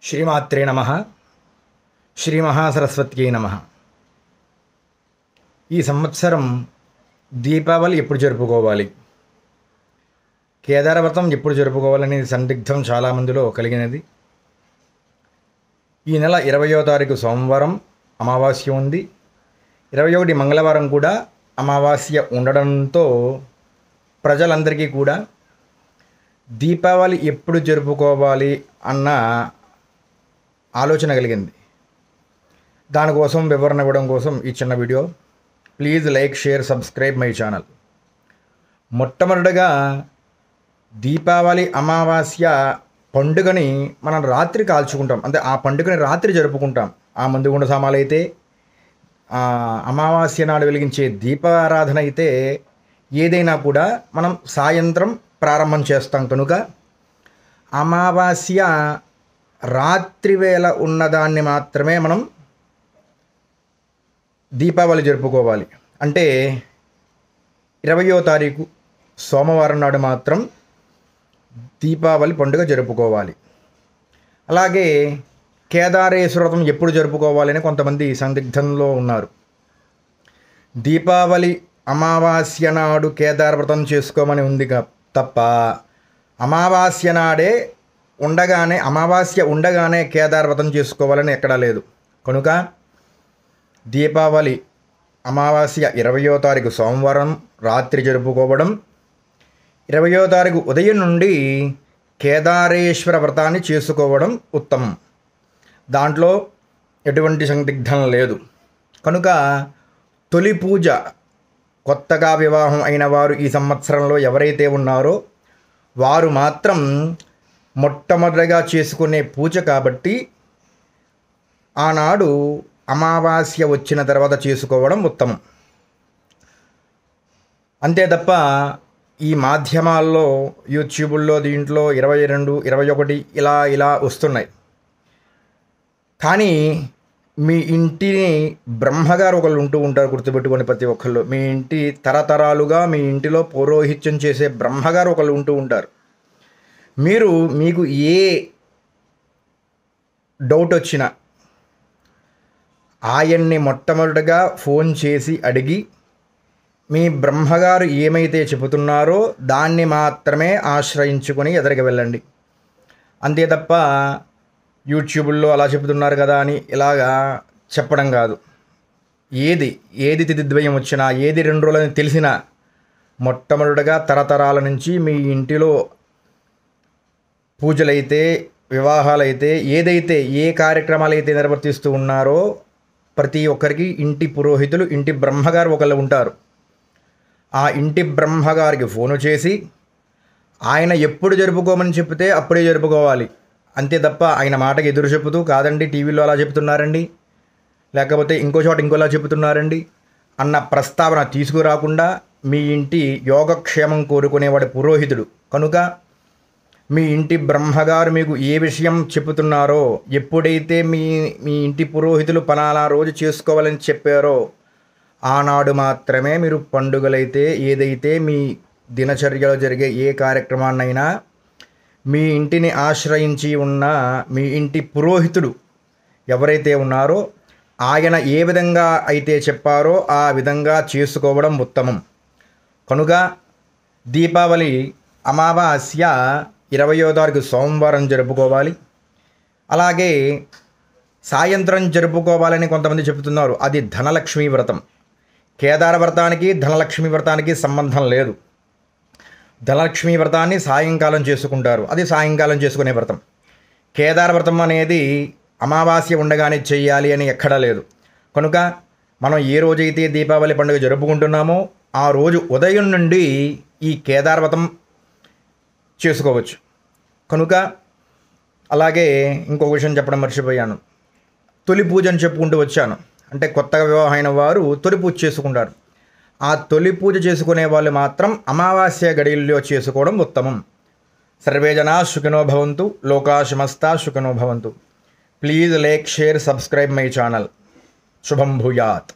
శ్రీమాత్రే నమః. శ్రీ మహాసరస్వత్యై నమః. ఈ సంవత్సరం దీపావళి ఎప్పుడు జరుపుకోవాలి, కేదార వ్రతం ఎప్పుడు జరుపుకోవాలనేది సందిగ్ధం చాలామందిలో కలిగినది. ఈ నెల 20వ తారీఖు సోమవారం అమావాస్య ఉంది. 21 మంగళవారం కూడా అమావాస్య ఉండడంతో ప్రజలందరికీ కూడా దీపావళి ఎప్పుడు జరుపుకోవాలి అన్న ఆలోచన కలిగింది. దానికోసం వివరణ ఇవ్వడం కోసం ఈ చిన్న video. Please like, share, subscribe my channel. మొట్టమొదటిగా దీపావళి అమావాస్య పండుగని మనం రాత్రి కాల్చుకుంటాం, అంటే ఆ పండుగని రాత్రి జరుపుకుంటాం. ఆ మందుగుండ సామాలు అయితే, అమావాస్య నాడు వెలిగించే దీపారాధన అయితే ఏదైనా కూడా మనం సాయంత్రం ప్రారంభం చేస్తాం. కనుక అమావాస్య రాత్రి వేళ ఉన్నదాన్ని మాత్రమే మనం దీపావళి జరుపుకోవాలి. అంటే 20వ తారీఖు సోమవారం నాడు మాత్రం దీపావళి పండుగ జరుపుకోవాలి. అలాగే కేదారేశ్వర వ్రతం ఎప్పుడు జరుపుకోవాలని కొంతమంది సందిగ్ధంలో ఉన్నారు. దీపావళి అమావాస్య నాడు కేదార వ్రతం చేసుకోమని ఉంది తప్ప అమావాస్య నాడే అమావాస్య ఉండగానే కేదార వ్రతం చేసుకోవాలని ఎక్కడా లేదు. కనుక దీపావళి అమావాస్య 20వ తారీఖు సోమవారం రాత్రి జరుపుకోవడం, 20వ తారీఖు ఉదయం నుండి కేదారేశ్వర వ్రతాన్ని చేసుకోవడం ఉత్తమం. దాంట్లో ఎటువంటి సందిగ్ధం లేదు. కనుక తొలి పూజ, కొత్తగా వివాహం అయిన వారు ఈ సంవత్సరంలో ఎవరైతే ఉన్నారో వారు మాత్రం మొట్టమొదటిగా చేసుకునే పూజ కాబట్టి ఆనాడు అమావాస్య వచ్చిన తర్వాత చేసుకోవడం ఉత్తమం. అంతే తప్ప ఈ మాధ్యమాల్లో, యూట్యూబుల్లో దీంట్లో 22, 21 ఇలా వస్తున్నాయి. కానీ మీ ఇంటిని బ్రహ్మగారు ఒకళ్ళు ఉంటూ ఉంటారు, గుర్తుపెట్టుకొని ప్రతి ఒక్కళ్ళు. మీ ఇంటి తరతరాలుగా మీ ఇంటిలో పౌరోహిత్యం చేసే బ్రహ్మగారు ఒకళ్ళు ఉంటూ ఉంటారు. మీకు ఏ డౌట్ వచ్చినా ఆయన్ని మొట్టమొదటిగా ఫోన్ చేసి అడిగి మీ బ్రహ్మగారు ఏమైతే చెబుతున్నారో దాన్ని మాత్రమే ఆశ్రయించుకొని ఎదరికి వెళ్ళండి. అంతే తప్ప యూట్యూబుల్లో అలా చెబుతున్నారు కదా అని ఇలాగా చెప్పడం కాదు. ఏది తిథిద్వయం వచ్చినా, ఏది 2 రోజులని తెలిసినా మొట్టమొదటిగా తరతరాల నుంచి మీ ఇంటిలో పూజలైతే, వివాహాలైతే, ఏ కార్యక్రమాలు అయితే నిర్వర్తిస్తూ ఉన్నారో ప్రతి ఒక్కరికి ఇంటి పురోహితులు, ఇంటి బ్రహ్మగారు ఒకళ్ళు ఉంటారు. ఆ ఇంటి బ్రహ్మగారికి ఫోను చేసి ఆయన ఎప్పుడు జరుపుకోమని చెప్తే అప్పుడే జరుపుకోవాలి. అంతే తప్ప ఆయన మాటకి ఎదురు చెబుతూ, కాదండి టీవీలో అలా చెప్తున్నారండి, లేకపోతే ఇంకో చోట ఇంకోలా చెబుతున్నారండి అన్న ప్రస్తావన తీసుకురాకుండా మీ ఇంటి యోగక్షేమం కోరుకునేవాడి పురోహితుడు. కనుక మీ ఇంటి బ్రహ్మగారు మీకు ఏ విషయం చెబుతున్నారో, ఎప్పుడైతే మీ ఇంటి పురోహితులు పలానా రోజు చేసుకోవాలని చెప్పారో ఆనాడు మాత్రమే మీరు పండుగలైతే, ఏదైతే మీ దినచర్యలో జరిగే ఏ కార్యక్రమాన్నైనా మీ ఇంటిని ఆశ్రయించి ఉన్న మీ ఇంటి పురోహితుడు ఎవరైతే ఉన్నారో ఆయన ఏ విధంగా అయితే చెప్పారో ఆ విధంగా చేసుకోవడం ఉత్తమం. కనుక దీపావళి అమావాస్య 20వ తారీఖు సోమవారం జరుపుకోవాలి. అలాగే సాయంత్రం జరుపుకోవాలని కొంతమంది చెబుతున్నారు. అది ధనలక్ష్మీ వ్రతం. కేదార వ్రతానికి ధనలక్ష్మీ వ్రతానికి సంబంధం లేదు. ధనలక్ష్మీ వ్రతాన్ని సాయంకాలం చేసుకుంటారు, అది సాయంకాలం చేసుకునే వ్రతం. కేదార వ్రతం అనేది అమావాస్య ఉండగానే చేయాలి అని ఎక్కడా లేదు. కనుక మనం ఏ రోజైతే దీపావళి పండుగ జరుపుకుంటున్నామో ఆ రోజు ఉదయం నుండి ఈ కేదార వ్రతం చేసుకోవచ్చు. కనుక అలాగే ఇంకొక విషయం చెప్పడం మర్చిపోయాను. తొలి పూజ అని చెప్పుకుంటూ వచ్చాను. అంటే కొత్తగా వివాహం అయిన వారు తొలి పూజ చేసుకుంటారు. ఆ తొలి పూజ చేసుకునే వాళ్ళు మాత్రం అమావాస్య గడియల్లో చేసుకోవడం ఉత్తమం. సర్వే జనా సుఖినో భవంతు, లోకా సమస్తా సుఖినో భవంతు. Please like, share, subscribe my channel. శుభం భూయాత్.